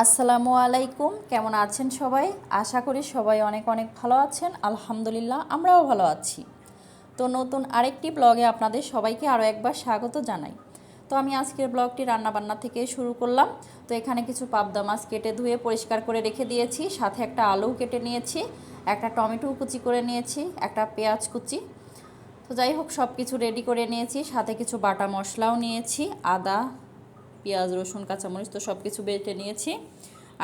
আসসালামু আলাইকুম, কেমন আছেন সবাই? আশা করি সবাই অনেক অনেক ভালো আছেন। আলহামদুলিল্লাহ আমরাও ভালো আছি। তো নতুন আরেকটি ব্লগে আপনাদের সবাইকে আরও একবার স্বাগত জানাই। তো আমি আজকের ব্লগটি রান্নাবান্না থেকে শুরু করলাম। তো এখানে কিছু পাবদা মাছ কেটে ধুয়ে পরিষ্কার করে রেখে দিয়েছি, সাথে একটা আলু কেটে নিয়েছি, একটা টমেটো কুচি করে নিয়েছি, একটা পেঁয়াজ কুচি। তো যাই হোক, সব কিছু রেডি করে নিয়েছি, সাথে কিছু বাটা মশলাও নিয়েছি, আদা, পেঁয়াজ, রসুন, কাঁচামরিচ, তো সব কিছু বেটে নিয়েছি।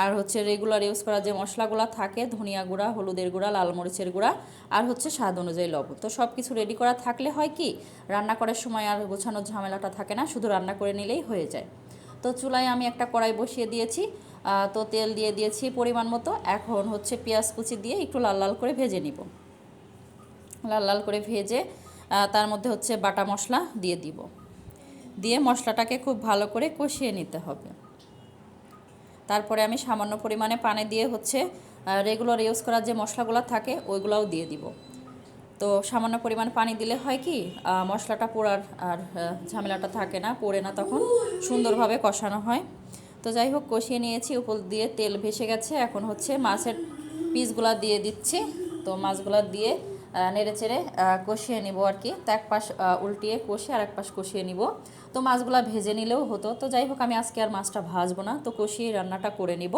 আর হচ্ছে রেগুলার ইউজ করা যে মশলাগুলো থাকে, ধনিয়া গুঁড়া, হলুদের গুঁড়া, লাল মরিচের গুঁড়া, আর হচ্ছে স্বাদ অনুযায়ী লবণ। তো সব কিছু রেডি করা থাকলে হয় কি, রান্না করার সময় আর গোছানোর ঝামেলাটা থাকে না, শুধু রান্না করে নিলেই হয়ে যায়। তো চুলায় আমি একটা কড়াই বসিয়ে দিয়েছি, তো তেল দিয়ে দিয়েছি পরিমাণ মতো। এখন হচ্ছে পেঁয়াজ কুচি দিয়ে একটু লাল লাল করে ভেজে নিব। লাল লাল করে ভেজে তার মধ্যে হচ্ছে বাটা মশলা দিয়ে দিব, দিয়ে মশলাটাকে খুব ভালো করে কষিয়ে নিতে হবে। তারপরে আমি সামান্য পরিমাণে পানি দিয়ে হচ্ছে রেগুলার ইউজ করা যে মশলাগুলো থাকে ওইগুলোও দিয়ে দিব। তো সামান্য পরিমাণ পানি দিলে হয় কি, মশলাটা পোড়ার আর ঝামেলাটা থাকে না, পোড়ে না, তখন সুন্দরভাবে কষানো হয়। তো যাই হোক, কষিয়ে নিয়েছি, উপর দিয়ে তেল ভেসে গেছে। এখন হচ্ছে মাছের পিসগুলা দিয়ে দিচ্ছি। তো মাছগুলা দিয়ে নেড়ে চেড়ে কষিয়ে নিব আর কি। তো এক পাশ উল্টিয়ে কষে আর এক পাশ কষিয়ে নিব। তো মাছগুলা ভেজে নিলেও হতো। তো যাই হোক, আমি আজকে আর মাছটা ভাজবো না, তো কষিয়ে রান্নাটা করে নিব।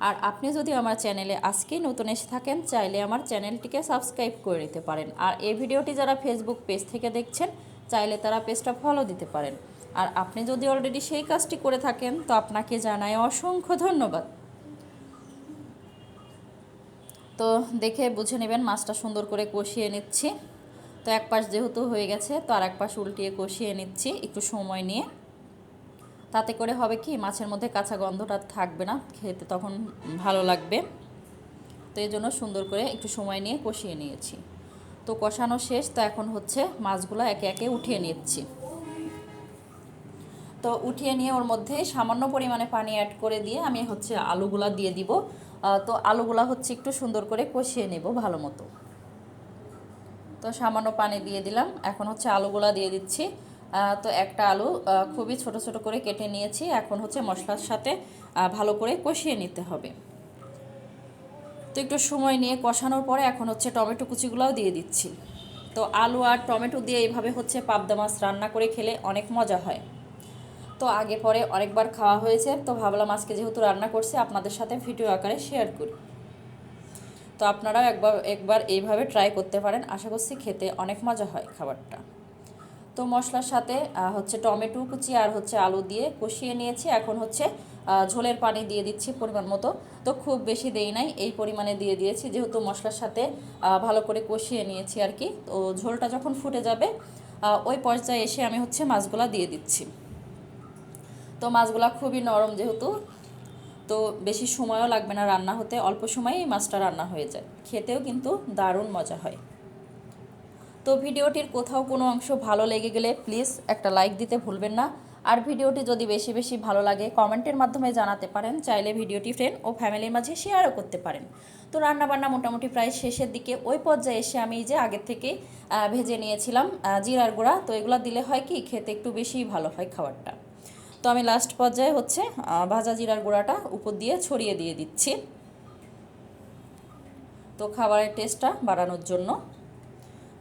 আর আপনি যদি আমার চ্যানেলে আজকেই নতুন এসে থাকেন, চাইলে আমার চ্যানেলটিকে সাবস্ক্রাইব করে নিতে পারেন। আর এই ভিডিওটি যারা ফেসবুক পেজ থেকে দেখছেন, চাইলে তারা পেজটা ফলো দিতে পারেন। আর আপনি যদি অলরেডি সেই কাজটি করে থাকেন, তো আপনাকে জানাই অসংখ্য ধন্যবাদ। তো দেখে বুঝে নেবেন, মাছটা সুন্দর করে কষিয়ে নিচ্ছি। তো এক পাশ যেহেতু হয়ে গেছে, তো আর এক পাশ উল্টিয়ে কষিয়ে নিচ্ছি একটু সময় নিয়ে। তাতে করে হবে কি, মাছের মধ্যে কাঁচা গন্ধটা থাকবে না, খেতে তখন ভালো লাগবে। তো এই জন্য সুন্দর করে একটু সময় নিয়ে কষিয়ে নিয়েছি। তো কষানো শেষ, তো এখন হচ্ছে মাছগুলো একে একে উঠিয়ে নিচ্ছি। তো উঠিয়ে নিয়ে ওর মধ্যে সামান্য পরিমাণে পানি অ্যাড করে দিয়ে আমি হচ্ছে আলুগুলা দিয়ে দিব। তো আলুগুলা হচ্ছে একটু সুন্দর করে কষিয়ে নেব ভালো মতো। তো সামান্য পানি দিয়ে দিলাম, এখন হচ্ছে আলুগুলা দিয়ে দিচ্ছি। তো একটা আলু খুবই ছোট ছোট করে কেটে নিয়েছি। এখন হচ্ছে মশলার সাথে ভালো করে কষিয়ে নিতে হবে। তো একটু সময় নিয়ে কষানোর পরে এখন হচ্ছে টমেটো কুচিগুলোও দিয়ে দিচ্ছি। তো আলু আর টমেটো দিয়ে এইভাবে হচ্ছে পাবদা মাছ রান্না করে খেলে অনেক মজা হয়। তো আগে পরে অনেকবার খাওয়া হয়েছে, তো ভাবলাম আজকে যেহেতু রান্না করছি আপনাদের সাথে ভিডিও আকারে শেয়ার করি। তো আপনারাও একবার এইভাবে ট্রাই করতে পারেন, আশা করছি খেতে অনেক মজা হয় খাবারটা। তো মশলার সাথে হচ্ছে টমেটো কুচি আর হচ্ছে আলু দিয়ে কষিয়ে নিয়েছি। এখন হচ্ছে ঝোলের পানি দিয়ে দিচ্ছি পরিমাণ মতো। তো খুব বেশি দেই নাই, এই পরিমাণে দিয়ে দিয়েছি, যেহেতু মশলার সাথে ভালো করে কষিয়ে নিয়েছি আর কি। তো ঝোলটা যখন ফুটে যাবে, ওই পর্যায়ে এসে আমি হচ্ছে মাছগুলা দিয়ে দিচ্ছি। তো মাছগুলা খুবই নরম যেহেতু, তো বেশি সময়ও লাগবে না রান্না হতে, অল্প সময়েই মাছটা রান্না হয়ে যায়, খেতেও কিন্তু দারুণ মজা হয়। তো ভিডিওটির কোথাও কোনো অংশ ভালো লেগে গেলে প্লিজ একটা লাইক দিতে ভুলবেন না। আর ভিডিওটি যদি বেশি বেশি ভালো লাগে কমেন্টের মাধ্যমে জানাতে পারেন, চাইলে ভিডিওটি ফ্রেন্ড ও ফ্যামিলির মাঝে শেয়ারও করতে পারেন। তো রান্নাবান্না মোটামুটি প্রায় শেষের দিকে, ওই পর্যায়ে এসে আমি যে আগের থেকে ভেজে নিয়েছিলাম জিরার গুঁড়া, তো এগুলো দিলে হয় কি, খেতে একটু বেশিই ভালো হয় খাবারটা। তো আমি লাস্ট পর্যায়ে হচ্ছে ভাজা জিরার গুঁড়াটা উপর দিয়ে ছড়িয়ে দিয়ে দিচ্ছি, তো খাবারের টেস্টটা বাড়ানোর জন্য।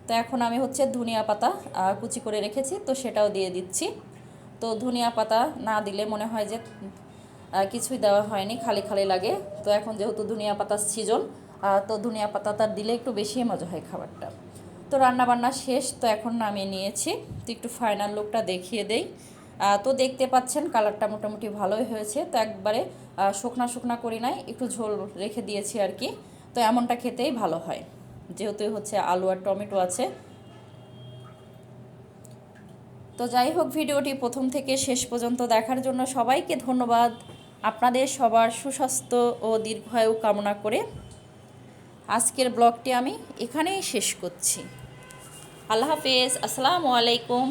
তো এখন আমি হচ্ছে ধনিয়া পাতা কুচি করে রেখেছি, তো সেটাও দিয়ে দিচ্ছি। তো ধনিয়া পাতা না দিলে মনে হয় যে কিছুই দেওয়া হয়নি, খালি খালি লাগে। তো এখন যেহেতু ধনিয়া পাতার সিজন, তো ধনিয়া পাতাটা দিলে একটু বেশি মজা হয় খাবারটা। তো রান্নাবান্না শেষ, তো এখন নামিয়ে নিয়েছি। তো একটু ফাইনাল লুকটা দেখিয়ে দেই। তো দেখতে পাচ্ছেন কালারটা মোটামুটি ভালোই হয়েছে। তো একবারে শুকনা শুকনা করি নাই, একটু ঝোল রেখে দিয়েছি আর কি। তো এমনটা খেতেই ভালো হয়, যেহেতু হচ্ছে আলু আর টমেটো আছে। তো যাই হোক, ভিডিওটি প্রথম থেকে শেষ পর্যন্ত দেখার জন্য সবাইকে ধন্যবাদ। আপনাদের সবার সুস্বাস্থ্য ও দীর্ঘায়ু কামনা করে আজকের ব্লগটি আমি এখানেই শেষ করছি। আল্লাহ হাফেজ, আসসালামু আলাইকুম।